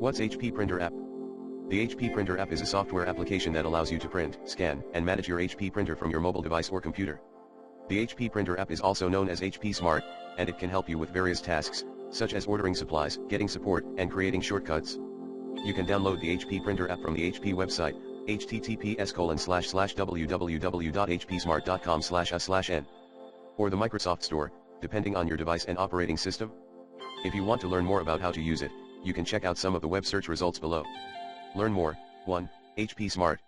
What's HP Printer App? The HP Printer App is a software application that allows you to print, scan, and manage your HP printer from your mobile device or computer. The HP Printer App is also known as HP Smart, and it can help you with various tasks, such as ordering supplies, getting support, and creating shortcuts. You can download the HP Printer App from the HP website, https://www.hpsmart.com/us/n, or the Microsoft Store, depending on your device and operating system. If you want to learn more about how to use it, you can check out some of the web search results below. Learn more. 1. HP Smart.